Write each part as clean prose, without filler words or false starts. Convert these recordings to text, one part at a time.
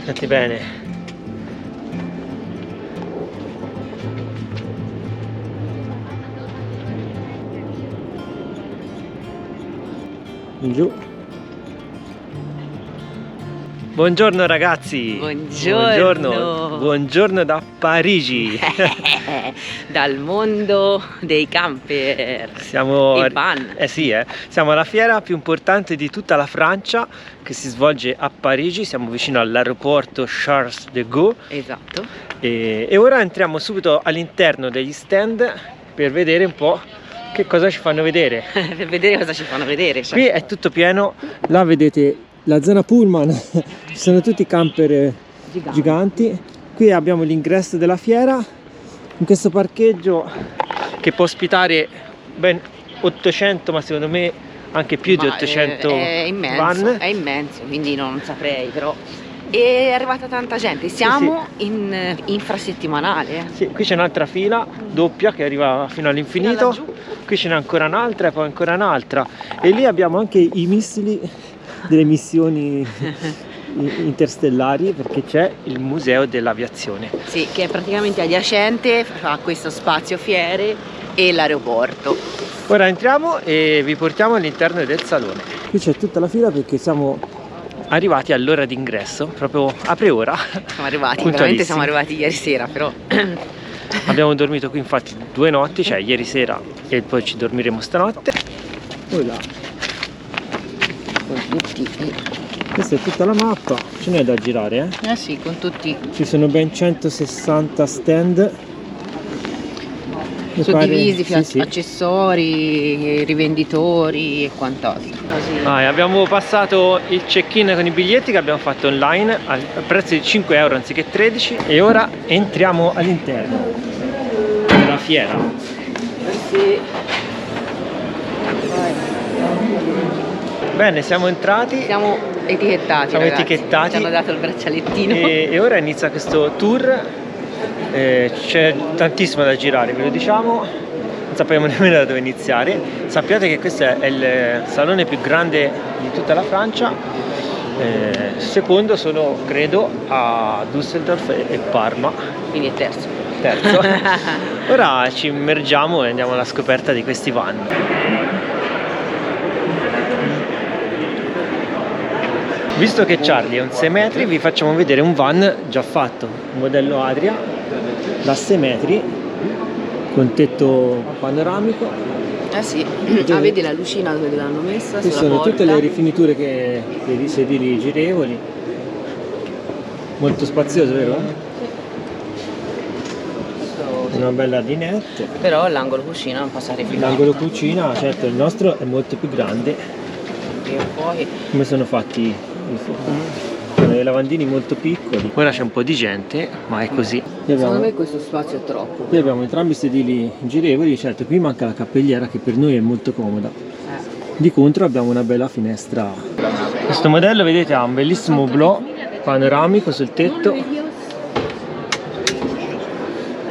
Senti bene. In giù. Buongiorno ragazzi. Buongiorno. Buongiorno da Parigi. Dal mondo dei camper. Siamo e van. Siamo alla fiera più importante di tutta la Francia, che si svolge a Parigi. Siamo vicino all'aeroporto Charles de Gaulle. Esatto. E ora entriamo subito all'interno degli stand per vedere un po' che cosa ci fanno vedere. Per vedere cosa ci fanno vedere. Cioè. Qui è tutto pieno. Là vedete la zona pullman, ci sono tutti camper giganti. Qui abbiamo l'ingresso della fiera, in questo parcheggio che può ospitare ben 800, ma secondo me anche più di 800 è immenso, van. È immenso, quindi non saprei, però è arrivata tanta gente. Siamo in infrasettimanale. Sì, qui c'è un'altra fila doppia che arriva fino all'infinito. Qui ce n'è ancora un'altra e poi ancora un'altra. E lì abbiamo anche i missili delle missioni interstellari, perché c'è il museo dell'aviazione. Sì, che è praticamente adiacente a questo spazio fiere e l'aeroporto. Ora entriamo e vi portiamo all'interno del salone. Qui c'è tutta la fila perché siamo arrivati all'ora d'ingresso, proprio apre ora. Siamo arrivati, veramente siamo arrivati ieri sera, però abbiamo dormito qui infatti 2 notti, cioè ieri sera e poi ci dormiremo stanotte. Poi là. Questa è tutta la mappa, ce n'è da girare, eh sì, con tutti. Ci sono ben 160 stand suddivisi, sì. accessori, rivenditori e quant'altro. Abbiamo passato il check-in con i biglietti che abbiamo fatto online al prezzo di 5 euro anziché 13 e ora entriamo all'interno della fiera. Sì. Bene, siamo entrati. Siamo etichettati. Siamo ragazzi. etichettati. Ci hanno dato il braccialettino. E ora inizia questo tour. C'è tantissimo da girare, ve lo diciamo. Non sappiamo nemmeno da dove iniziare. Sappiate che questo è il salone più grande di tutta la Francia. Secondo solo, credo, a Düsseldorf e Parma. Quindi è terzo. Ora ci immergiamo e andiamo alla scoperta di questi van. Visto che Charlie è un 6 metri, vi facciamo vedere un van già fatto, un modello Adria da 6 metri con tetto panoramico. Sì, vedi la lucina dove l'hanno messa? Qui sono porta. Tutte le rifiniture dei sedili girevoli, molto spazioso, vero? Una bella dinette. Però l'angolo cucina non passa a riflettere. L'angolo cucina, certo, il nostro è molto più grande. E poi come sono fatti? Sono dei lavandini molto piccoli. Ora c'è un po' di gente, ma è così. Secondo me questo spazio è troppo. Qui abbiamo entrambi i sedili girevoli, certo qui manca la cappelliera che per noi è molto comoda. Di contro abbiamo una bella finestra. Questo modello, vedete, ha un bellissimo blu panoramico sul tetto.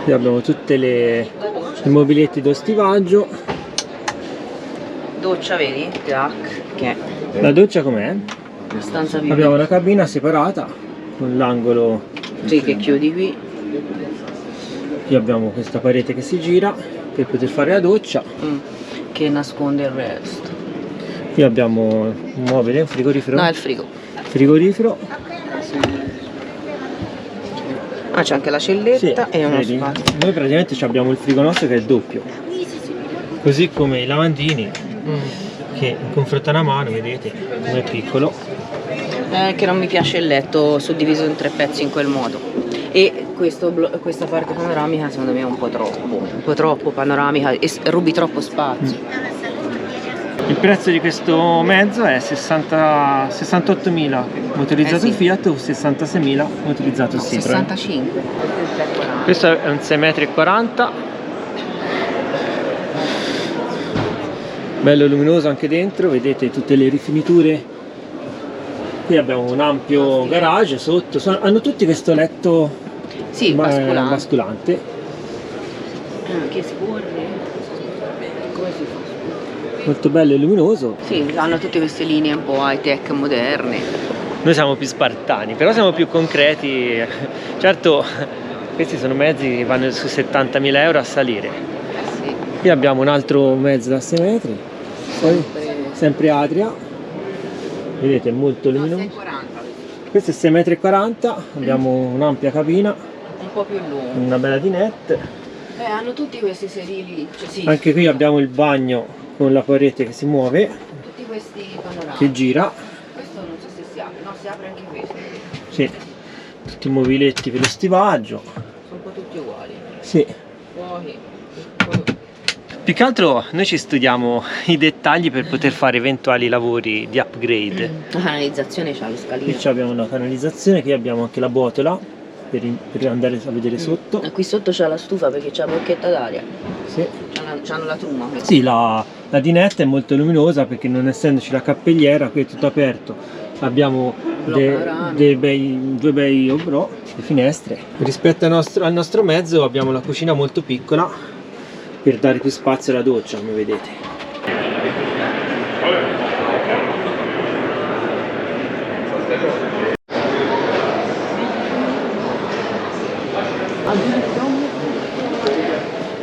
Qui abbiamo tutte i mobiletti da stivaggio. Doccia, vedi? Che la doccia com'è? Stanza più. Abbiamo una cabina separata con l'angolo. Sì, che chiudi qui. Qui abbiamo questa parete che si gira per poter fare la doccia. Che nasconde il resto. Qui abbiamo un mobile, un frigorifero. No, è il frigo. Frigorifero. C'è anche la celletta, sì, e uno spazio. Noi praticamente abbiamo il frigo nostro che è doppio. Così come i lavandini. Che in confronto a una mano, vedete, come è piccolo. Che non mi piace il letto suddiviso in 3 pezzi in quel modo. E questa parte panoramica secondo me è un po' troppo panoramica e rubi troppo spazio. Il prezzo di questo mezzo è 68.000 motorizzato Fiat o 66.000 motorizzato Citroën. 65. Questo è un 6,40 m. Bello luminoso anche dentro, vedete tutte le rifiniture. Qui abbiamo un ampio garage sotto, hanno tutti questo letto basculante. Che si corre? Come si fa? Molto bello e luminoso. Sì, hanno tutte queste linee un po' high tech moderne. Noi siamo più spartani, però siamo più concreti. Certo, questi sono mezzi che vanno su 70.000 euro a salire. Sì. Qui abbiamo un altro mezzo da 6 metri, poi sempre Adria, vedete, è molto No, luminoso. 6,40. Questo è 6,40 m, abbiamo un'ampia cabina, Un po' più lungo. una bella dinette. Hanno tutti questi sedili, cioè, sì, Anche qui abbiamo il bagno con la parete che si muove, tutti questi panorami. che gira. Questo non so se si apre, no, si apre anche questo. Sì, tutti i mobiletti per lo stivaggio. Sono un po' tutti uguali. Sì. Poi, Più che altro noi ci studiamo i dettagli per poter fare eventuali lavori di upgrade. la canalizzazione c'ha lo scalino. Qui abbiamo una canalizzazione, qui abbiamo anche la botola per andare a vedere sotto. E qui sotto c'è la stufa perché c'è la bocchetta d'aria. Sì. C'hanno la truma. Sì, la dinetta è molto luminosa perché non essendoci la cappelliera, qui è tutto aperto. Abbiamo due bei obrò, le finestre. Rispetto al nostro mezzo abbiamo la cucina molto piccola per dare più spazio alla doccia, come vedete.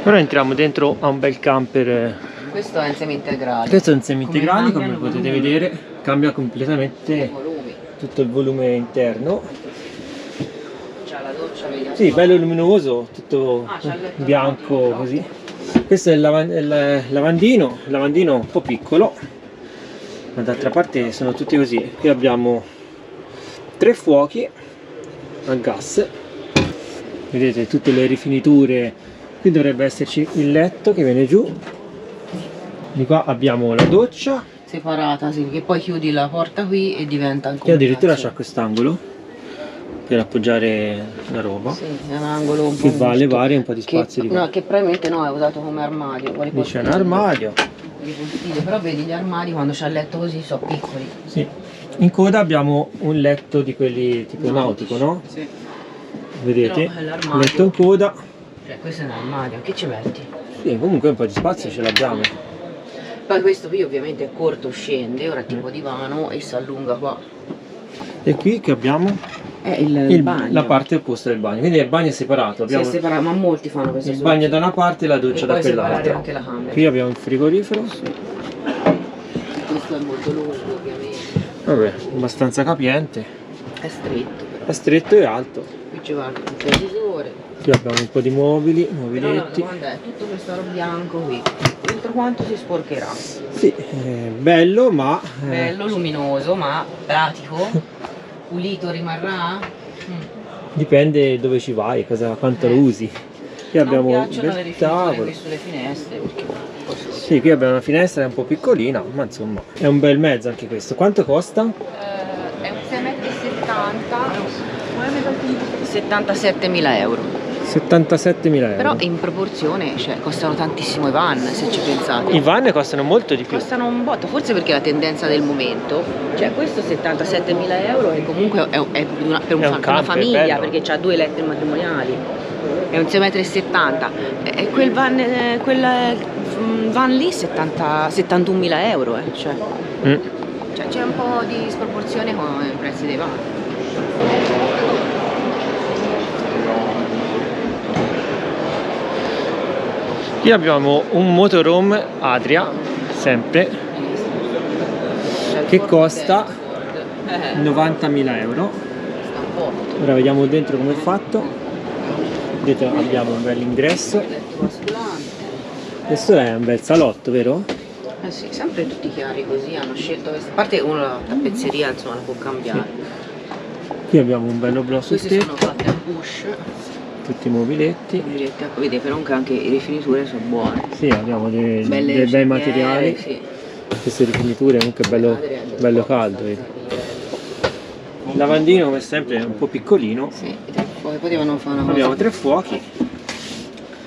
Ora entriamo dentro a un bel camper. Questo è in semi-integrale. Questo è un semi-integrale, come cambiano i potete volumi. vedere, cambia completamente Volumi. tutto il volume interno. C'ha la doccia, vedi? Sì, bello luminoso, tutto c'ha il letto bianco davanti, così. Questo è il lavandino un po' piccolo, ma d'altra parte sono tutti così. Qui abbiamo 3 fuochi a gas, vedete tutte le rifiniture. Qui dovrebbe esserci il letto che viene giù. Di qua abbiamo la doccia, Separata, sì, che poi chiudi la porta qui e diventa ancora. che addirittura c'ha quest'angolo per appoggiare la roba. Sì, è un angolo un po'. Qui va a misto. levare un po' di spazio di qua. No, che probabilmente no, è usato come armadio. Qui c'è un armadio. Però vedi gli armadi quando c'è il letto così sono piccoli. Sì. In coda abbiamo un letto di quelli tipo nautico, no? Sì. Vedete? Però è l'armadio. Letto in coda. Cioè questo è un armadio, che ci metti? Sì, comunque un po' di spazio ce l'abbiamo. Poi questo qui ovviamente è corto, scende, ora è tipo divano e si allunga qua. E qui che abbiamo? È il bagno. La parte opposta del bagno. Quindi il bagno è separato. Si Abbiamo è separato, ma molti fanno queste il bagno da una parte e la doccia e da poi separare quell'altra. anche la camera. Qui abbiamo il frigorifero. Questo è molto lungo ovviamente. Vabbè, abbastanza capiente. È stretto però. È stretto e alto. Qui ci va il televisore. Qui abbiamo un po' di mobili, Però la mobiletti. domanda è tutto questo oro bianco qui. Dentro quanto si sporcherà? Sì, bello ma Bello, luminoso, ma pratico. Pulito rimarrà? dipende dove ci vai, quanto lo usi. Qui abbiamo Non un piacciono le bel rifiniture tavolo. qui sulle finestre perché costa. Sì, qui abbiamo una finestra un po' piccolina, ma insomma è un bel mezzo anche questo. Quanto costa? È un 6,70 m, 77.000 euro. 77.000 euro. Però in proporzione, cioè, costano tantissimo i van, se ci pensate. I van costano molto di più. Costano un botto, forse perché è la tendenza del momento. Cioè questo 77.000 euro che comunque è per una camper, famiglia, bello. perché ha 2 letti matrimoniali. È un 6,70 m. E quel van lì 71.000 euro. Cioè c'è un po' di sproporzione con i prezzi dei van. Qui abbiamo un motorhome Adria, sempre, che costa 90.000 euro. Ora vediamo dentro come è fatto. Vedete, abbiamo un bel ingresso. Questo è un bel salotto, vero? Eh sì, sempre tutti chiari così, hanno scelto questa. A parte uno la tappezzeria, insomma, la può cambiare. Qui abbiamo un bello blocco sul Questi sono tetto, fatti a push. tutti i mobiletti. Vedete, però anche le rifiniture sono buone. Sì, abbiamo dei bei Cinghiere, materiali. sì. Queste rifiniture comunque bello caldo. Vedi. Il lavandino come sempre è un po' piccolino. Sì, poi potevano fare una cosa. Abbiamo 3 fuochi.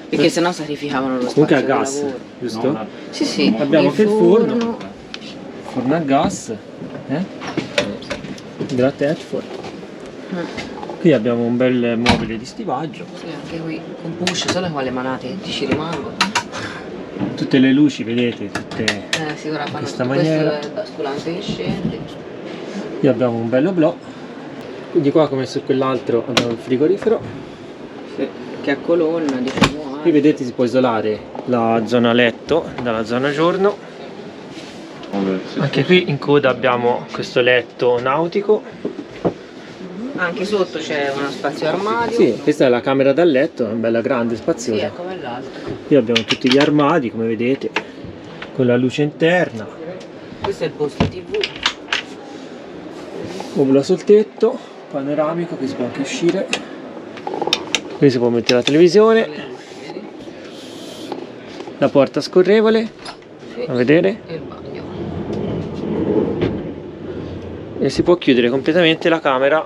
Perché sennò sacrificavano lo Comunque spazio a del gas, lavoro. giusto? Sì, sì. Abbiamo anche il forno a gas, della Tetford. Qui abbiamo un bel mobile di stivaggio. Sì, anche qui con push, solo quale manate ci rimangono. Tutte le luci, vedete, tutte Sì, ora fanno questa tutto maniera. questo è basculante che scende. Qui abbiamo un bello blò, quindi qua come su quell'altro abbiamo il frigorifero. Sì, che a colonna, diciamo. Qui vedete si può isolare la zona letto dalla zona giorno. Anche qui in coda abbiamo questo letto nautico. Anche sotto c'è uno spazio armadio. Sì, questa è la camera da letto, è bella grande, spaziosa. Sì, è come l'altro. Qui abbiamo tutti gli armadi, come vedete, con la luce interna. Questo è il posto TV. Cupola sul tetto, panoramico, qui si può anche uscire. Qui si può mettere la televisione. La porta scorrevole, a vedere. E il bagno. E si può chiudere completamente la camera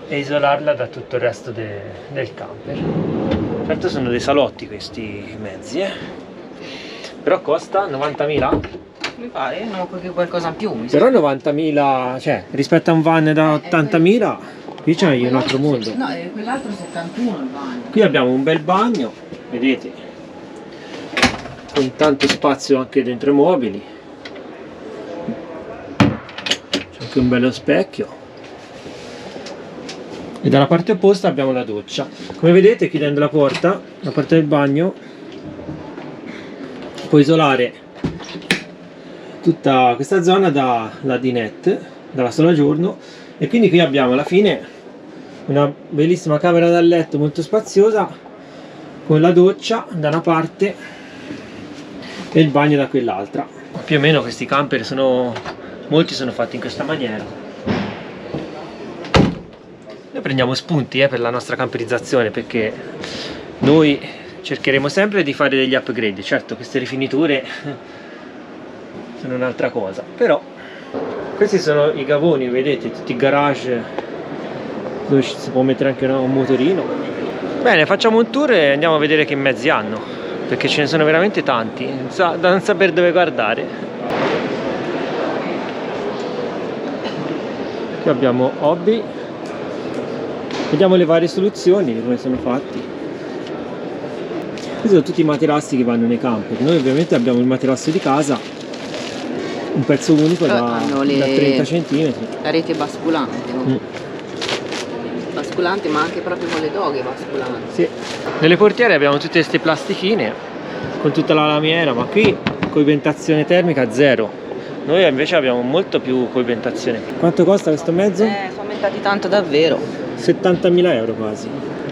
e isolarla da tutto il resto del camper. Certo sono dei salotti questi mezzi, però costa 90.000. Mi pare, no, qualcosa in più. Però 90.000, cioè rispetto a un van da 80.000, qui c'è un altro mondo. No, quell'altro 71 il bagno. Qui abbiamo un bel bagno, vedete, con tanto spazio anche dentro i mobili. C'è anche un bello specchio. E dalla parte opposta abbiamo la doccia. Come vedete, chiudendo la porta del bagno, può isolare tutta questa zona dalla dinette, dalla sala giorno, e quindi qui abbiamo alla fine una bellissima camera da letto molto spaziosa con la doccia da una parte e il bagno da quell'altra. Più o meno questi camper molti sono fatti in questa maniera. Noi prendiamo spunti per la nostra camperizzazione, perché noi cercheremo sempre di fare degli upgrade. Certo, queste rifiniture sono un'altra cosa, però questi sono i gavoni, vedete, tutti i garage dove si può mettere anche un motorino. Bene, facciamo un tour e andiamo a vedere che mezzi hanno, perché ce ne sono veramente tanti, da non sapere dove guardare. Qui abbiamo hobby, vediamo le varie soluzioni, come sono fatti. Questi sono tutti i materassi che vanno nei camper. Noi ovviamente abbiamo il materasso di casa, un pezzo unico da 30 cm. La rete basculante, no? Basculante, ma anche proprio con le doghe basculante. Sì. Nelle portiere abbiamo tutte queste plastichine con tutta la lamiera, ma qui coibentazione termica zero. Noi invece abbiamo molto più coibentazione. Quanto costa questo mezzo? Sono aumentati tanto davvero. 70.000 euro quasi.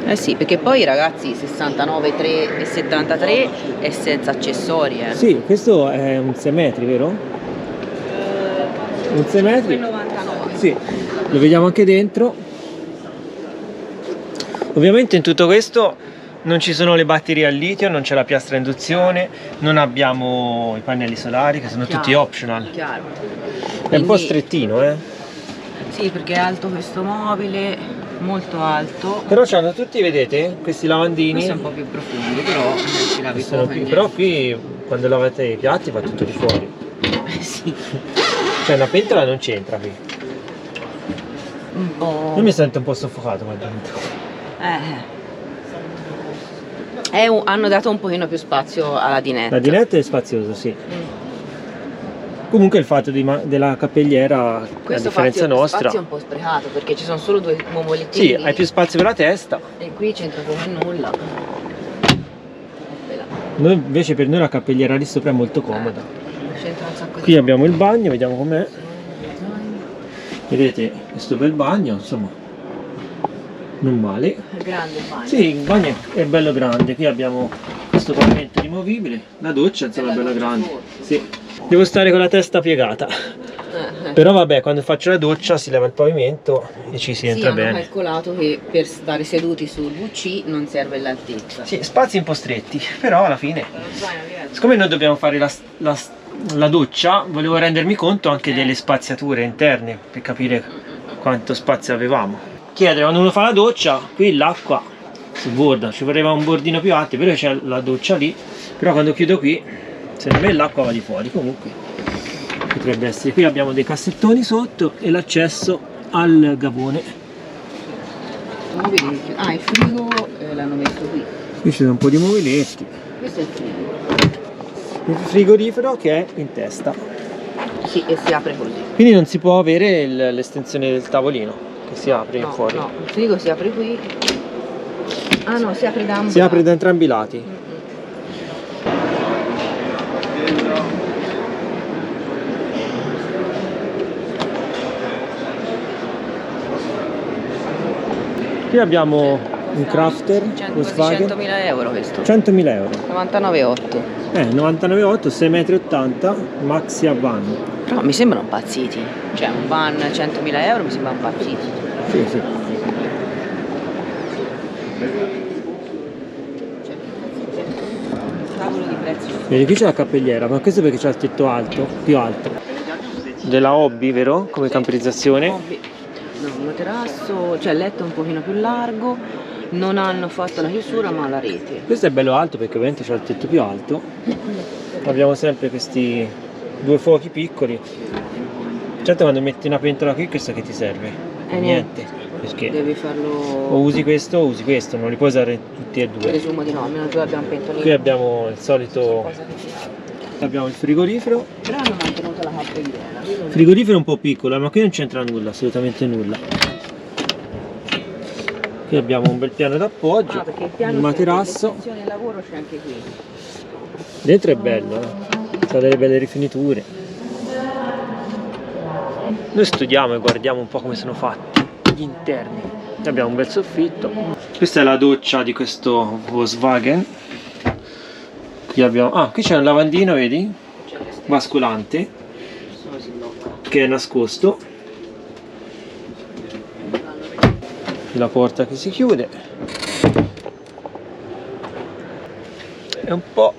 Eh sì, perché poi ragazzi 69,3 e 73 è senza accessori. Sì, questo è un 6 metri, vero? Un 6 metri? 99. Sì, lo vediamo anche dentro. Ovviamente in tutto questo non ci sono le batterie al litio, non c'è la piastra a induzione, non abbiamo i pannelli solari, che sono tutti optional. Chiaro. È un po' strettino, Sì, perché è alto questo mobile, molto alto. Però c'hanno tutti, vedete, questi lavandini. Questi sono un po' più profondi, però ci lavi poco. Però qui quando lavate i piatti va tutto di fuori. Sì. Cioè una pentola non c'entra qui. Un po'. Io mi sento un po' soffocato qua dentro. Hanno dato un pochino più spazio alla dinette. La dinette è spaziosa, sì. Comunque il fatto della cappelliera, questo a differenza nostra, spazio è un po' sprecato, perché ci sono solo due momolettini. Sì, hai più spazio per la testa. E qui c'entra come nulla. Noi invece per noi la cappelliera lì sopra è molto comoda. C'entra un sacco Qui abbiamo il bagno, vediamo com'è. Vedete questo bel bagno, insomma, non male. È grande il bagno. Sì, il bagno è bello grande. Qui abbiamo questo pavimento rimovibile, la doccia insomma è bella grande. Sì. Devo stare con la testa piegata. Però vabbè, quando faccio la doccia si leva il pavimento e ci si entra bene. Hanno calcolato che per stare seduti sul WC non serve l'altezza. Sì, spazi un po' stretti, però alla fine, siccome noi dobbiamo fare la doccia, volevo rendermi conto anche delle spaziature interne per capire quanto spazio avevamo. Chiedere, quando uno fa la doccia, qui l'acqua si borda, ci vorrebbe un bordino più alto, però c'è la doccia lì, però quando chiudo qui, secondo me l'acqua va di fuori. Comunque potrebbe essere. Qui abbiamo dei cassettoni sotto e l'accesso al gavone. Il frigo l'hanno messo qui. Qui ci sono un po' di mobiletti. Questo è il frigo. Il frigorifero che è in testa. Sì, e si apre così. Quindi non si può avere l'estensione del tavolino che si apre No, fuori. no, il frigo si apre qui. Ah no, si apre da ambo. Si apre da entrambi i lati. Qui abbiamo un crafter Volkswagen. 100.000 euro questo. 100.000 euro. 99,8. 99,8, 6,80 m, maxi a van. Però mi sembrano impazziti. Cioè un van 100.000 euro mi sembra impazziti. Sì, sì. Cavolo di prezzi. Vedi, qui c'è la cappelliera, ma questo perché c'è il tetto alto, più alto. Della Hobby, vero? Come camperizzazione. Hobby. No, un materasso, cioè il letto è un pochino più largo, non hanno fatto la chiusura ma la rete. Questo è bello alto perché ovviamente c'è il tetto più alto. Abbiamo sempre questi due fuochi piccoli. Certo, quando metti una pentola qui, questo che ti serve? Niente. Perché Devi farlo. o usi questo o usi questo, non li puoi usare tutti e due. Presumo di no, almeno tu abbiamo pentolino. Qui abbiamo il solito. Abbiamo il frigorifero. Però hanno mantenuto la cappelliera. Il frigorifero è un po' piccolo, ma qui non c'entra nulla, assolutamente nulla. Qui abbiamo un bel piano d'appoggio, Perché il piano un materasso. del lavoro c'è anche qui. Dentro è bello, ha delle belle rifiniture. Noi studiamo e guardiamo un po' come sono fatti gli interni. Qui abbiamo un bel soffitto. Questa è la doccia di questo Volkswagen. Qui abbiamo. Qui c'è un lavandino, vedi? Basculante. Che è nascosto. La porta che si chiude. È un po'.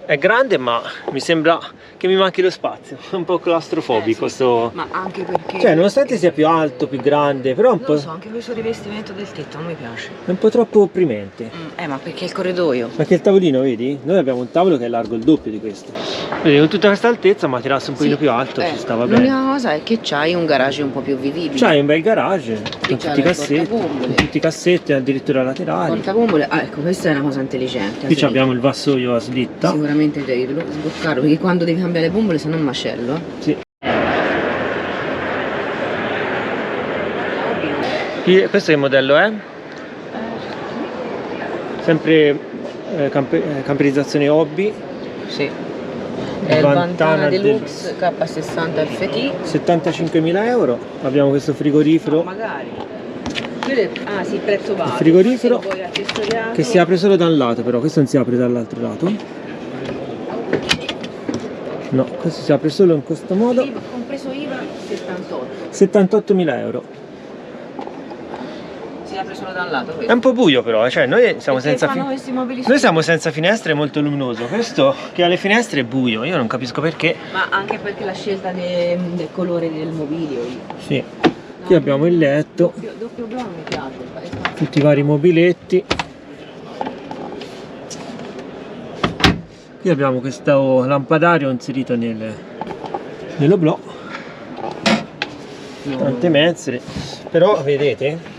È grande, ma mi sembra che mi manchi lo spazio. È un po' claustrofobico sto. Ma anche perché. Cioè, nonostante sia più alto, più grande, però è un Non po'. lo so, anche questo rivestimento del tetto non mi piace. È un po' troppo opprimente. Ma perché il corridoio? Perché il tavolino, vedi? Noi abbiamo un tavolo che è largo il doppio di questo. Vedi, con tutta questa altezza, ma tirasse un pochino più alto, ci stava bene. L'unica cosa è che c'hai un garage un po' più vivibile. C'hai un bel garage, con c'hai tutti i le cassetti, portabombole. con tutti i cassetti addirittura laterali. Portabombole, ecco, questa è una cosa intelligente. Qui abbiamo il vassoio a slitta. Sicuramente devi sbloccarlo, perché quando devi cambiare le bombole se non macello. Sì. Questo che modello è? Sempre camperizzazione Hobby. Sì. È il Vantana Deluxe K60 FT. 75.000 euro. Abbiamo questo frigorifero. Magari. Sì, il prezzo base. Il frigorifero che si apre solo da un lato, però questo non si apre dall'altro lato. No, questo si apre solo in questo modo. Compreso IVA 78. 78.000 euro. Si apre solo da un lato È questo. un po' buio però, cioè noi siamo Perché senza fanno questi mobili Noi siamo senza finestre, è molto luminoso. Questo che ha le finestre è buio, io non capisco perché. Ma anche perché la scelta del colore del mobilio. Sì. Qui abbiamo il letto, Doppio blu mi piace. tutti i vari mobiletti. Qui abbiamo questo lampadario inserito nell'oblò. Tante mensole. Però vedete?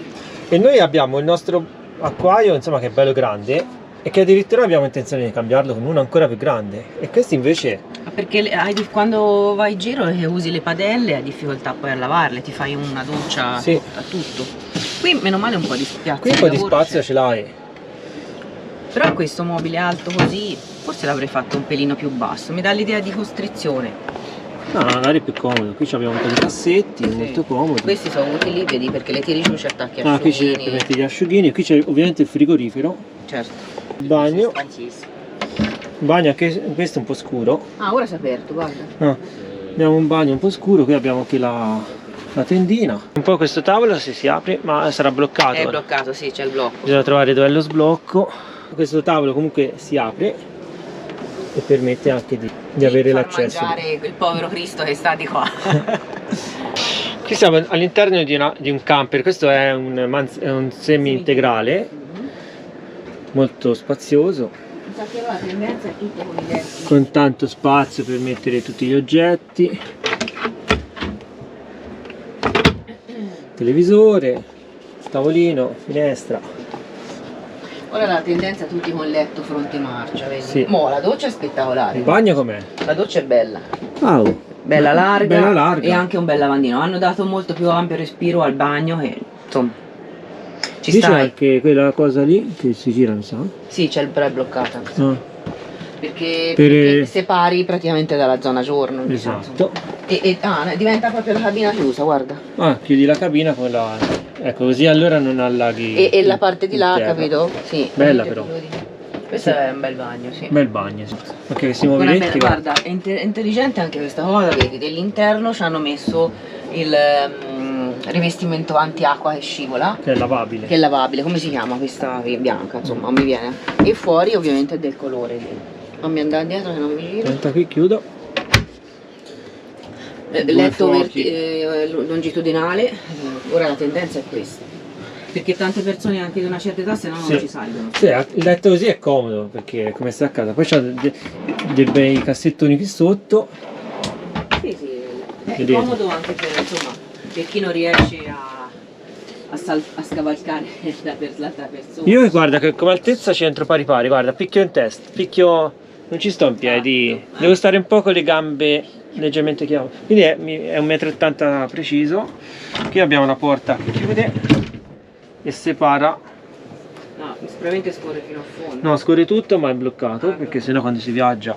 E noi abbiamo il nostro acquario, insomma, che è bello grande e che addirittura abbiamo intenzione di cambiarlo con uno ancora più grande. E questi invece. Perché quando vai in giro e usi le padelle hai difficoltà poi a lavarle, ti fai una doccia Sì. a tutto. Qui meno male un po' di spazio. Qui un po' di spazio ce l'hai. Però questo mobile alto così, forse l'avrei fatto un pelino più basso, mi dà l'idea di costrizione. No, magari è più comodo. Qui abbiamo un po' di cassetti, Sì. molto comodi. Questi sono utili, vedi, perché le tiri giù ci attacchi a Qui c'è per mettere gli asciughini, qui c'è ovviamente il frigorifero, Certo. il bagno. Il bagno anche questo è un po' scuro. Ah, ora si è aperto, guarda. No, abbiamo un bagno un po' scuro, qui abbiamo anche la tendina. Un po' questo tavolo se si apre, ma sarà bloccato. È bloccato, sì, c'è il blocco. Bisogna trovare dove è lo sblocco. Questo tavolo comunque si apre e permette anche di avere l'accesso. Mangiare il povero Cristo che sta di qua. Qui siamo all'interno di un camper, questo è un semi-integrale, molto spazioso, Infatti la tendenza è tutto con i letti. con tanto spazio per mettere tutti gli oggetti, televisore, tavolino, finestra. Ora la tendenza è tutti con il letto fronte marcia, vedi? Sì. Mo, la doccia è spettacolare. Il bagno com'è? La doccia è bella. Wow, bella larga, e e anche un bel lavandino. Hanno dato molto più ampio respiro al bagno e insomma ci Lì c'è stai. anche quella cosa lì che si gira, mi sa. Sì, c'è il bloccata. Ah, Perché separi praticamente dalla zona giorno. esatto. Diventa proprio la cabina chiusa, guarda. Ah, chiudi la cabina con la... Ecco, così allora non allaghi. E la parte di là, terra. capito? Sì. Bella però. Questo è un bel bagno, sì. Bel bagno, sì. Ok, siamo Una mobiletti. guarda, è intelligente anche questa cosa, vedi, dell'interno ci hanno messo il rivestimento antiacqua che scivola. Che è lavabile. Che è lavabile, come si chiama questa bianca, insomma, non mi viene. E fuori ovviamente è del colore. Fammi andare dietro che non mi giro. Aspetta, qui chiudo. Letto longitudinale, ora la tendenza è questa. Perché tante persone anche di una certa età se no non ci salgono. Sì, il letto così è comodo perché come sta a casa. Poi c'ha dei bei cassettoni qui sotto. Sì, è comodo anche per, insomma, per chi non riesce a scavalcare l'altra persona. Io guarda che come altezza ci entro pari pari, guarda, picchio in testa, picchio... Non ci sto in piedi, devo stare un po' con le gambe leggermente chiave. Quindi è 1,80 m preciso. Qui abbiamo una porta che chiude e separa. No, sicuramente scorre fino a fondo. No, scorre tutto ma è bloccato perché sennò quando si viaggia.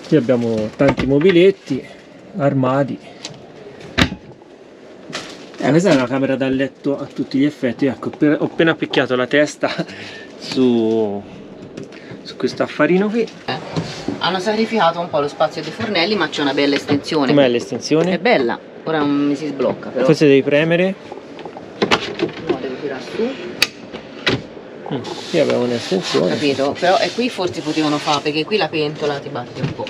Qui abbiamo tanti mobiletti, armadi. Questa è una camera da letto a tutti gli effetti. Ecco, ho appena picchiato la testa su questo affarino qui. Hanno sacrificato un po' lo spazio dei fornelli, ma c'è una bella estensione. Com'è l'estensione? È bella, ora non mi si sblocca però. Forse devi premere. No, devo tirare su. Qui abbiamo un'estensione. Capito? Però e qui forse potevano fare, perché qui la pentola ti batte un po'.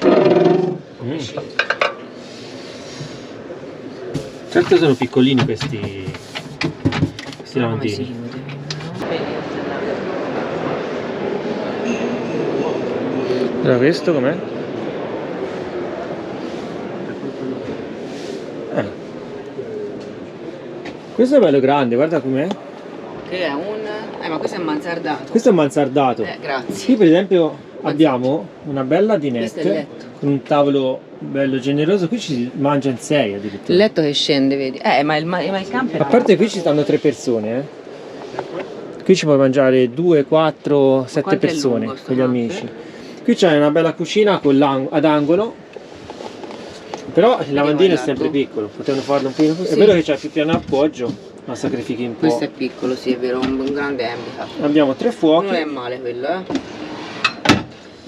Certo sono piccolini questi lavandini. Allora questo com'è? Questo è bello grande, guarda com'è. Che è ma questo è mansardato. Questo è mansardato. Grazie. Qui per esempio abbiamo una bella dinette con un tavolo bello generoso, qui ci mangia in 6 addirittura. Il letto che scende, vedi? Ma il camper. A parte qui ci stanno 3 persone, Qui ci puoi mangiare 2, 4, 7 persone con gli amici. Qui c'è una bella cucina con ad angolo, però il lavandino è sempre piccolo, potevano farlo un po' più. È vero che c'è più piano appoggio, ma sacrifichi un po'. Questo è piccolo, sì, è vero, un grande handicap. Abbiamo 3 fuochi. Non è male quello,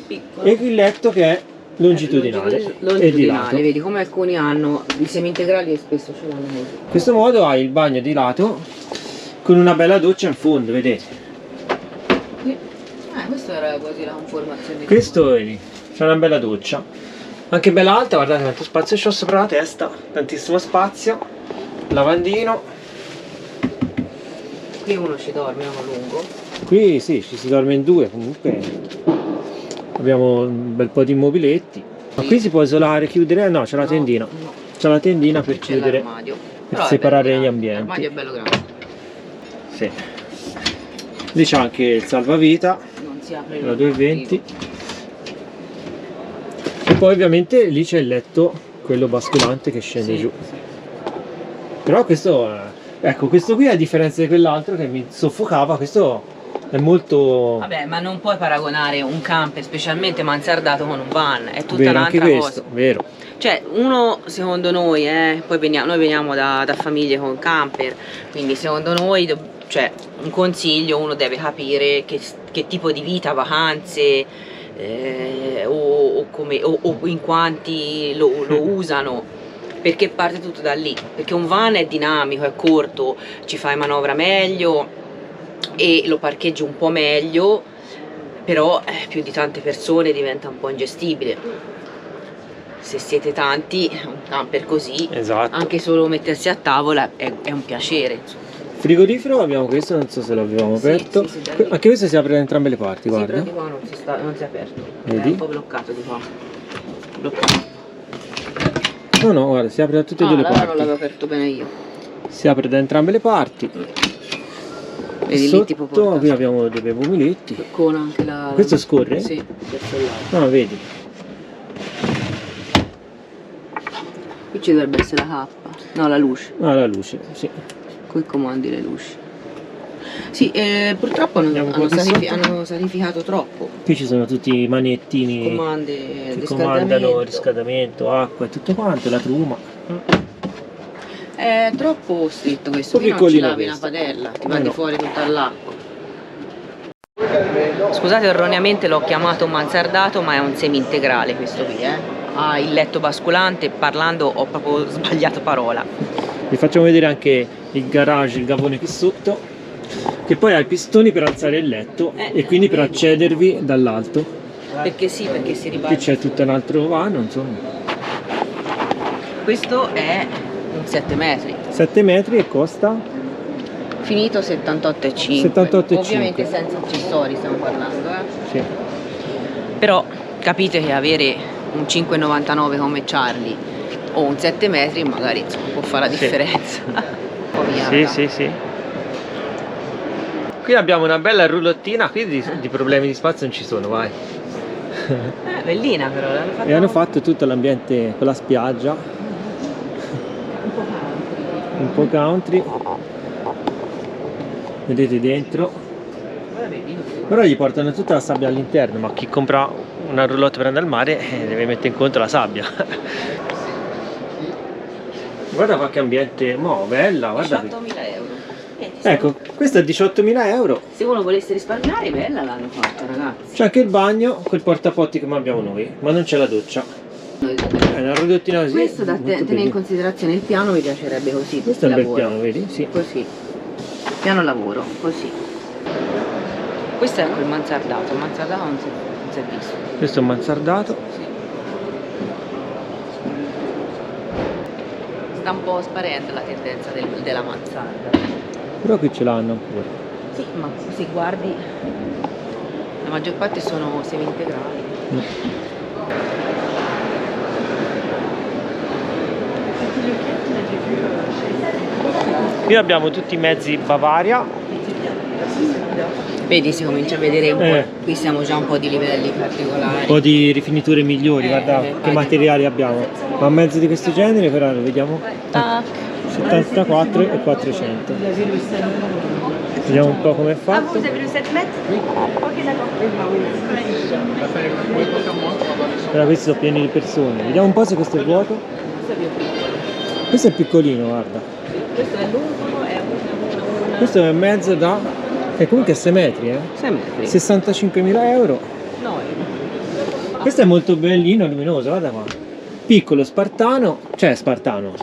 Piccolo. E il letto che è longitudinale e di lato. Vedi come alcuni hanno i semi-integrali e spesso ce l'hanno così. In questo modo hai il bagno di lato con una bella doccia in fondo, vedete? Questo era quasi la conformazione. Questo vedi, c'è una bella doccia. Anche bella alta, guardate quanto spazio c'ho sopra la testa, tantissimo spazio, lavandino. Qui uno ci dorme, uno lungo. Qui sì, ci si dorme in 2 comunque. Abbiamo un bel po' di mobiletti. Ma qui si può isolare, chiudere? No, c'è la tendina. No. C'è la tendina per chiudere, per separare gli ambienti. L'armadio è bello grande. Sì. Lì c'è anche il salvavita, Non si apre la 220. E poi ovviamente lì c'è il letto, quello basculante che scende giù. Però questo, ecco, questo qui a differenza di quell'altro che mi soffocava, questo è molto... Vabbè, ma non puoi paragonare un camper, specialmente mansardato, con un van, è tutta vero, un'altra anche questo, cosa. vero. Cioè, uno, secondo noi, poi noi veniamo da famiglie con camper, quindi secondo noi, cioè, un consiglio, uno deve capire che tipo di vita, vacanze, o in quanti lo usano, perché parte tutto da lì, perché un van è dinamico, è corto, ci fai manovra meglio e lo parcheggi un po' meglio, però più di tante persone diventa un po' ingestibile. Se siete tanti, un camper così, Esatto. anche solo mettersi a tavola è un piacere. Frigorifero abbiamo questo, non so se l'avevamo aperto. Sì, Anche questo si apre da entrambe le parti, guarda. Sì, però di qua non si è aperto. Vedi? È un po' bloccato di qua. Bloccato. No, no, guarda, si apre da tutte e due le allora parti. non l'avevo aperto bene io. Si apre da entrambe le parti. Vedi Sotto lì tipo porta. qui abbiamo dei mobiletti. Con anche la... Questo scorre? Sì, verso là. No, vedi. Qui ci dovrebbe essere la K. No, la luce. Ah, la luce, sì. Qui comandi le luci. Sì, purtroppo hanno sanificato troppo. Qui ci sono tutti i manettini Comandi, che comandano il riscaldamento, acqua e tutto quanto, la truma. È troppo stretto questo, qui non ci lavi una padella, ti va di fuori tutta l'acqua. Scusate, erroneamente l'ho chiamato mansardato, ma è un semi-integrale questo qui, ha il letto basculante, parlando ho proprio sbagliato parola. Vi facciamo vedere anche il garage, il gavone qui sotto, che poi ha i pistoni per alzare il letto e quindi per accedervi dall'alto. Perché sì, perché si ribalta. Qui c'è tutto un altro vano, insomma. Questo è un 7 metri. 7 metri e costa? Finito 78,5. 78,5. Ovviamente senza accessori stiamo parlando, Sì. Però capite che avere un 5,99 come Charlie o un 7 metri magari insomma, può fare la differenza. Sì. Qui abbiamo una bella roulettina, qui di problemi di spazio non ci sono, vai. Bellina però, l'hanno fatto... E hanno fatto tutto l'ambiente con la spiaggia. Un po' country. Vedete dentro. Però gli portano tutta la sabbia all'interno, ma chi compra una roulotte per andare al mare deve mettere in conto la sabbia. Guarda qualche ambiente, bella, guarda. 18.000 euro. Ecco, questo è 18.000 euro. Se uno volesse risparmiare, bella l'hanno fatta, ragazzi. C'è anche il bagno, quel portapotti come abbiamo noi, ma non c'è la doccia. È una roulettina così. Questo da tenere in considerazione, il piano mi piacerebbe così. Questo è un bel piano, vedi? Sì. Così. Piano lavoro, così. Questo è ecco il mansardato non si è visto. Questo è un mansardato. Sì. Sta un po' sparendo la tendenza della mansarda. Però qui ce l'hanno ancora. Sì, ma se guardi la maggior parte sono semi-integrali. Qui abbiamo tutti i mezzi Bavaria. Vedi, si comincia a vedere un po', qui siamo già un po' di livelli particolari. Un po' di rifiniture migliori, guarda che materiali abbiamo. Ma a mezzo di questo genere però lo vediamo. 74 e 400. Vediamo un po' com'è fatto. Però questi sono pieni di persone. Vediamo un po' se questo è vuoto. Questo è piccolino, guarda. Questo è lungo, Questo è mezzo da... che comunque è 6 metri, 6 metri. 65.000 euro. No. Questo è molto bellino, luminoso, guarda qua. Piccolo, spartano, cioè spartano,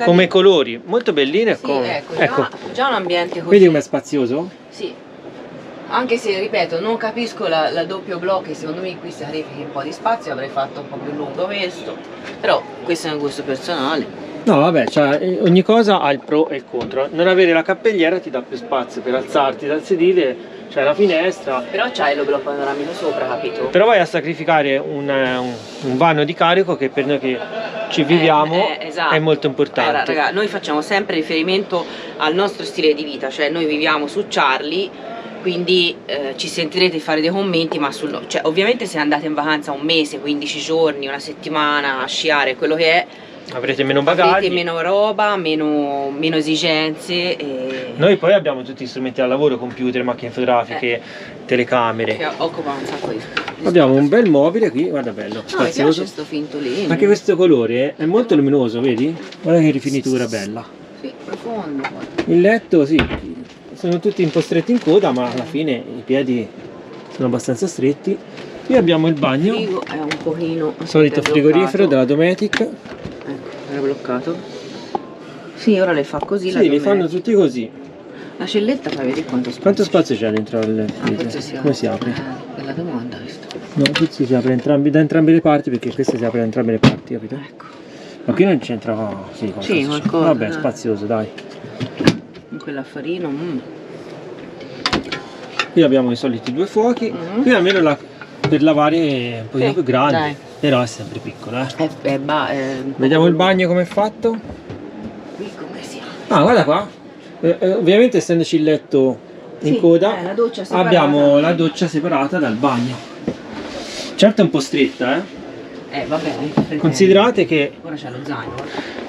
come colori, molto bellino. Sì, ecco. Già un ambiente così. Vedi com'è spazioso? Sì. Anche se, ripeto, non capisco la doppio blocco, secondo me qui sacrifichi un po' di spazio, avrei fatto un po' più lungo questo. Però questo è un gusto personale. No, vabbè, cioè, ogni cosa ha il pro e il contro. Non avere la cappelliera ti dà più spazio per alzarti dal sedile, c'è la finestra. Però c'hai lo blocco panoramico sopra, capito? Però vai a sacrificare un vano di carico che per noi che ci viviamo esatto. È molto importante. Allora, raga, noi facciamo sempre riferimento al nostro stile di vita, cioè noi viviamo su Charlie, quindi ci sentirete fare dei commenti, ma cioè, ovviamente se andate in vacanza un mese, 15 giorni, una settimana a sciare, quello che è, avrete meno bagagli, avrete meno roba, meno esigenze. Noi poi abbiamo tutti gli strumenti al lavoro, computer, macchine fotografiche, telecamere. Che occupa un sacco di spazio. Abbiamo un bel mobile qui, guarda bello, spazioso. Mi piace sto fintolino. Anche questo colore è molto luminoso, vedi? Guarda che rifinitura bella. Sì, profondo. Il letto, sì, sono tutti un po' stretti in coda, ma alla fine i piedi sono abbastanza stretti. Qui abbiamo il bagno. Il frigo è un pochino... Solito frigorifero della Dometic. Ecco, era bloccato. Sì, ora le fa così. Sì, li fanno tutti così. La celletta, fai vedere quanto spazio. Quanto spazio c'è dentro il freezer? Come si apre? Bella domanda questa. No, questo si apre da entrambe le parti, perché questo si apre da entrambe le parti, capito? Ecco. Ma qui non c'entra... Sì, qualcosa. Vabbè, spazioso, dai. In quell'affarino. Qui abbiamo i soliti due fuochi. Qui almeno per lavare è un pochino più grande. Dai. Però è sempre piccolo, Vediamo il bagno come è fatto. Qui come si apre? Ah, guarda qua. Ovviamente essendoci il letto in coda, la doccia separata. Abbiamo la doccia separata dal bagno. Certo è un po' stretta, Va bene. Considerate che Ora c'è lo zaino.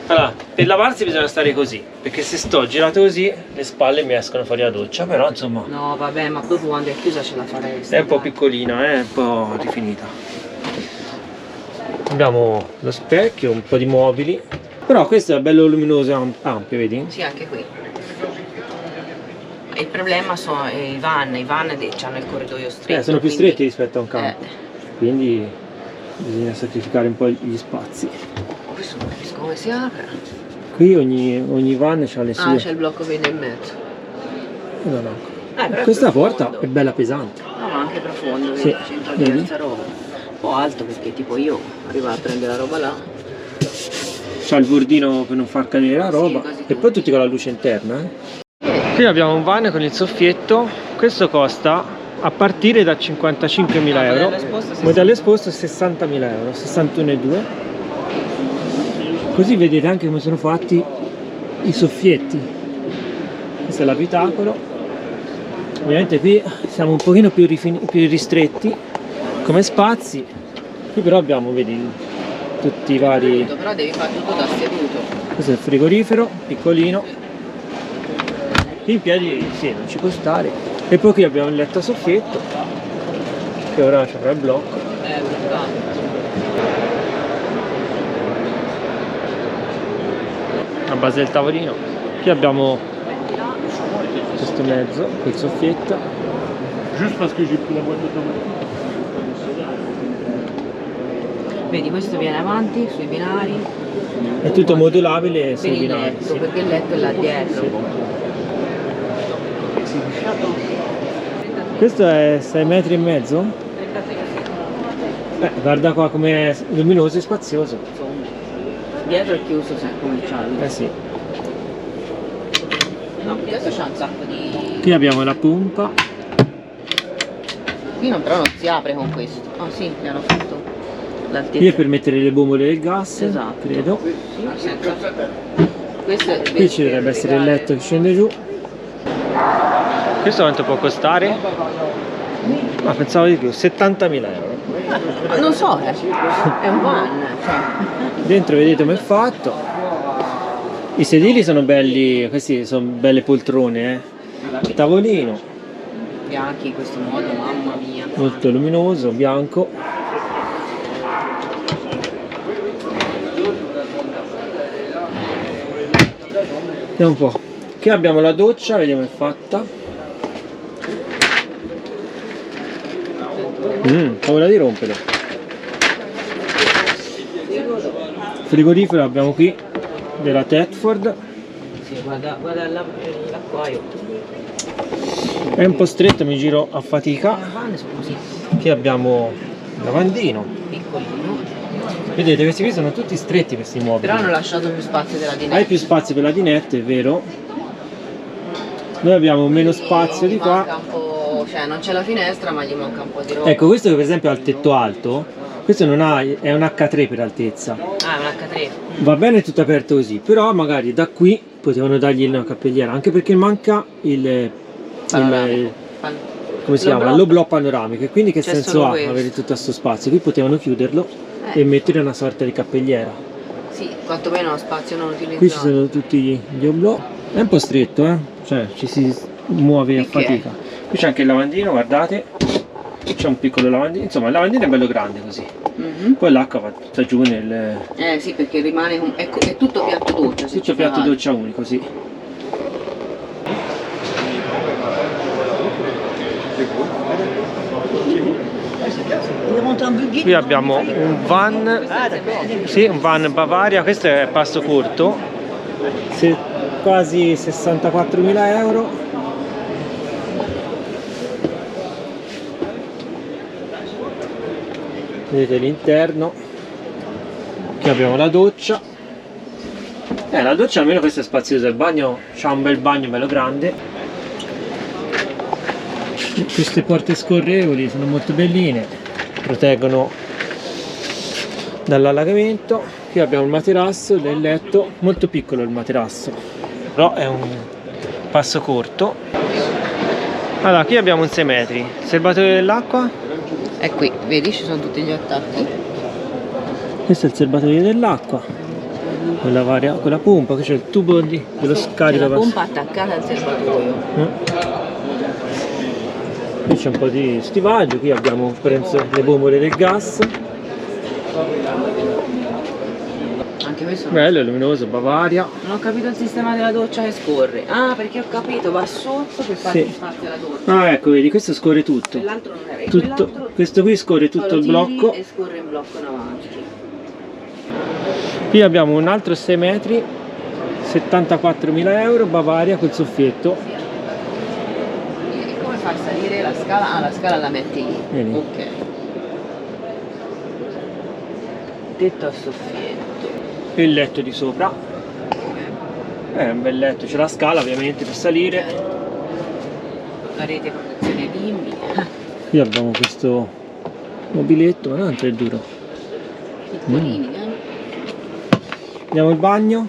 allora, per lavarsi bisogna stare così, perché se sto girato così le spalle mi escono fuori la doccia, però insomma No, vabbè, ma dopo quando è chiusa ce la faresti. è un po' piccolina, è un po' rifinita. Abbiamo lo specchio, un po' di mobili, però questo è bello luminoso e ampio, vedi? Sì, anche qui. Il problema sono i van hanno il corridoio stretto. Sono più quindi- stretti rispetto a un campo, quindi bisogna sacrificare un po' gli spazi. Questo non capisco come si apre. Qui ogni van ha le sue. C'è il blocco verde in mezzo. No, no. Però Questa è porta profondo. è bella pesante. No, ma anche profondo, Sì, vedi, c'entra vedi? diversa roba. Un po' alto perché tipo io arrivo a prendere la roba là. C'ha il bordino per non far cadere la roba, quasi e tutto. poi tutti con la luce interna. Qui abbiamo un van con il soffietto, questo costa a partire da 55.000 euro, modello esposto 60.000 euro, 61,2. Così vedete anche come sono fatti i soffietti. Questo è l'abitacolo. Ovviamente qui siamo un pochino più ristretti come spazi. Qui però abbiamo, vedi, tutti i vari. Però devi fare tutto da seduto. Questo è il frigorifero, piccolino. Qui in piedi sì, non ci può stare. E poi qui abbiamo il letto a soffietto, che ora c'avrà il blocco. La base del tavolino. Qui abbiamo questo mezzo, col soffietto. Juste parce que j'ai pris la boîte automatique. Vedi, questo viene avanti sui binari. È tutto modulabile Per sui il binari. letto, Sì. perché il letto è là dietro. Questo è 6,5 metri? Guarda qua com'è luminoso e spazioso. Dietro è chiuso come il ciallo. Sì. No, questo c'ha un sacco di. Qui abbiamo la pompa. Qui però non si apre con questo. Ah sì, mi hanno fatto l'altezza. Qui è per mettere le bombole del gas, Esatto. credo. Questo è Qui ci dovrebbe essere il letto che scende giù. Questo quanto può costare? Ma pensavo di più, 70.000 euro. Non so, è un van. Cioè. Dentro vedete come è fatto. I sedili sono belli, questi sono belle poltrone, Il tavolino, Bianchi in questo modo, mamma mia. molto luminoso, bianco. Vediamo un po'. Qui abbiamo la doccia, vediamo è fatta. Paura di rompere. Frigorifero abbiamo qui della Thetford. Sì, guarda l'acquaio. È un po' stretto, mi giro a fatica. Le vanne sono così, Qui abbiamo il lavandino. piccolino. Vedete, questi qui sono tutti stretti, questi mobili. Però hanno lasciato più spazio della dinetta. Hai più spazio per la dinette, è vero. Noi abbiamo meno spazio di Gli manca qua. un po', cioè non c'è la finestra ma gli manca un po' di roba. Ecco, questo che per esempio ha il tetto alto, questo non ha, è un H3 per altezza. Ah, è un H3. Va bene tutto aperto così, però magari da qui potevano dargli una cappelliera, anche perché manca il come si chiama? L'oblò panoramico, e quindi che C'è senso solo ha questo. avere tutto questo spazio? Qui potevano chiuderlo e mettere una sorta di cappelliera. Sì, quantomeno lo spazio non utilizzato. Qui ci sono tutti gli oblò. È un po' stretto, cioè ci si muove a Perché? fatica. Qui c'è anche il lavandino, guardate. C'è un piccolo lavandino, insomma il lavandino è bello grande così. Poi l'acqua va tutta giù nel. Sì, perché rimane è tutto piatto doccia. se Tutto ci piatto fai. doccia unico, sì. Qui abbiamo un van, sì, un van Bavaria, questo è passo corto, quasi 64.000 euro. Vedete l'interno. Qui abbiamo la doccia. La doccia almeno questa è spaziosa, il bagno c'ha un bel bagno bello grande. Queste porte scorrevoli sono molto belline, proteggono dall'allagamento. Qui abbiamo il materasso del letto, molto piccolo il materasso, però è un passo corto. Allora, qui abbiamo un 6 metri, serbatoio dell'acqua. È qui, vedi ci sono tutti gli attacchi. Questo è il serbatoio dell'acqua, con la pompa, qui c'è il tubo dello scarico. C'è la pompa attaccata al serbatoio. Qui c'è un po' di stivaggio, qui abbiamo penso le bombole del gas. Anche questo Bello, è luminoso, Bavaria. non ho capito il sistema della doccia che scorre. Ah, perché ho capito, va sotto per farti parte la doccia. Ah, ecco, vedi, questo scorre tutto. Quell'altro non era. Tutto, questo qui scorre tutto il blocco. E scorre in blocco in avanti. Qui abbiamo un altro 6 metri, 74.000 euro, Bavaria col soffietto. E come fai a salire la scala? Ah, la scala la metti lì. Vedi. Ok. Tetto a soffietto. Il letto di sopra. È un bel letto, c'è la scala ovviamente per salire. La rete protezione bimbi. Qui abbiamo questo mobiletto, ma tanto è duro. Piccolini, Vediamo il bagno.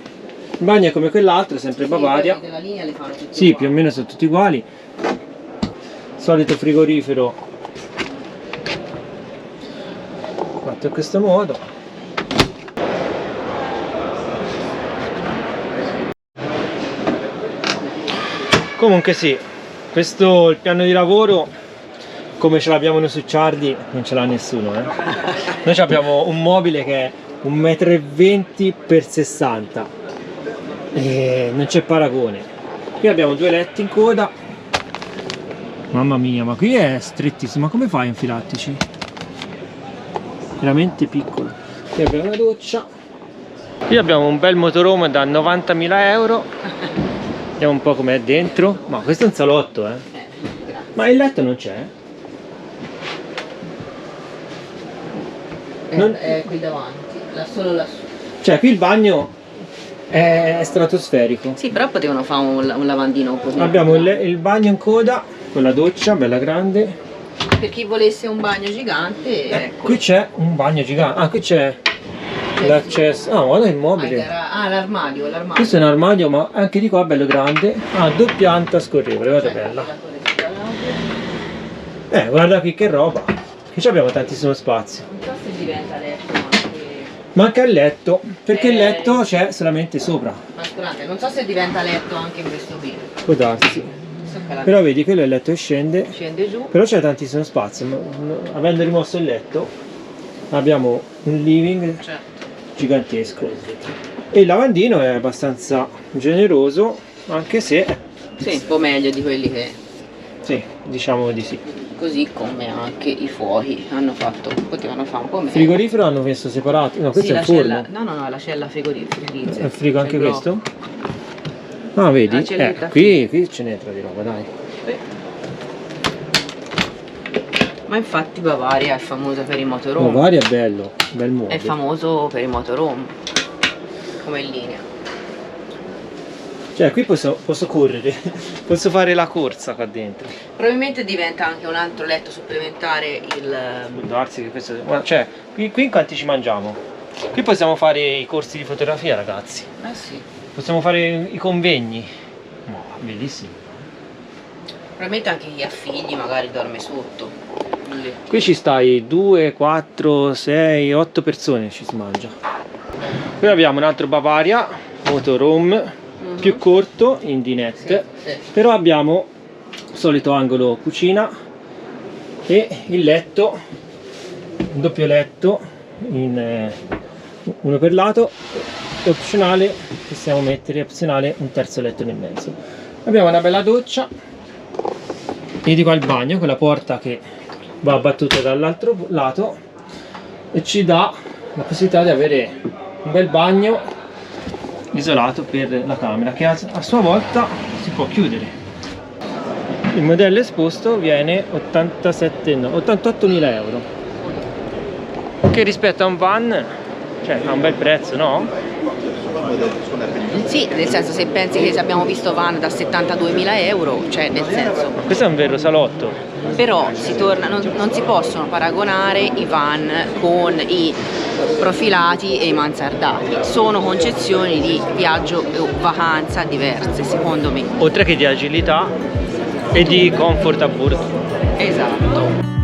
Il bagno è come quell'altro, sempre Bavaria. La linea le fanno tutti Sì, uguali. più o meno sono tutti uguali. Solito frigorifero fatto in questo modo. Comunque sì, questo il piano di lavoro come ce l'abbiamo noi su Ciardi non ce l'ha nessuno. Noi abbiamo un mobile che è 1,20 m x 60 m e non c'è paragone. Qui abbiamo due letti in coda. Mamma mia, ma qui è strettissimo, ma come fai a infilartici? Veramente piccolo. Qui abbiamo una doccia. Qui abbiamo un bel motorhome da 90.000 euro. Vediamo un po' com'è dentro. Ma questo è un salotto, Ma il letto non c'è? È qui davanti, solo lassù. Cioè qui il bagno è stratosferico. Sì, però potevano fare un lavandino così. Abbiamo il bagno in coda con la doccia bella grande. Per chi volesse un bagno gigante, ecco. Qui c'è un bagno gigante. Ah, qui c'è l'accesso. Ah, guarda il mobile. Ah, l'armadio. Questo è un armadio, ma anche di qua bello grande. Ah, doppianta scorrevole, guarda bella. Guarda qui che roba. Qui abbiamo tantissimo spazio. Non so se diventa letto, Manca il letto, perché il letto c'è solamente sopra. ma scusate, non so se diventa letto anche in questo qui. Può darsi. Però vedi, quello è il letto che scende. Scende giù. Però c'è tantissimo spazio. Avendo rimosso il letto, abbiamo un living gigantesco. E il lavandino è abbastanza generoso, anche se... Sì, un po' meglio di quelli che... Sì, diciamo di sì. Così come anche i fuochi potevano fare un po' meglio. Il frigorifero hanno messo separato. No, questo sì, è il forno. No, la cella frigorifera. È il frigo anche questo? Ah, vedi? Qui ce n'è tra di roba, dai. Ma infatti Bavaria è famosa per i motorhome. Bavaria è bello, bel modo. È famoso per i motorhome, come in linea. Cioè qui posso correre, posso fare la corsa qua dentro. Probabilmente diventa anche un altro letto supplementare il... Può darsi che questo... Cioè, qui in quanti ci mangiamo? Qui possiamo fare i corsi di fotografia, ragazzi. Sì. Possiamo fare i convegni. No, bellissimo. Probabilmente anche chi ha figli magari dorme sotto. Qui ci stai 2, 4, 6, 8 persone ci si mangia. Qui abbiamo un altro Bavaria, motorhome, più corto in dinette, però abbiamo il solito angolo cucina e il letto, un doppio letto, uno per lato, e opzionale, possiamo mettere opzionale un terzo letto nel mezzo. Abbiamo una bella doccia e di qua il bagno con la porta che va battuta dall'altro lato e ci dà la possibilità di avere un bel bagno isolato per la camera che a sua volta si può chiudere. Il modello esposto viene 88.000 euro, che rispetto a un van ha un bel prezzo, no? Sì, nel senso, se pensi che abbiamo visto van da 72.000 euro, cioè nel senso... Questo è un vero salotto. Però non si possono paragonare i van con i profilati e i mansardati. Sono concezioni di viaggio o vacanza diverse, secondo me. Oltre che di agilità e di comfort a bordo. Esatto.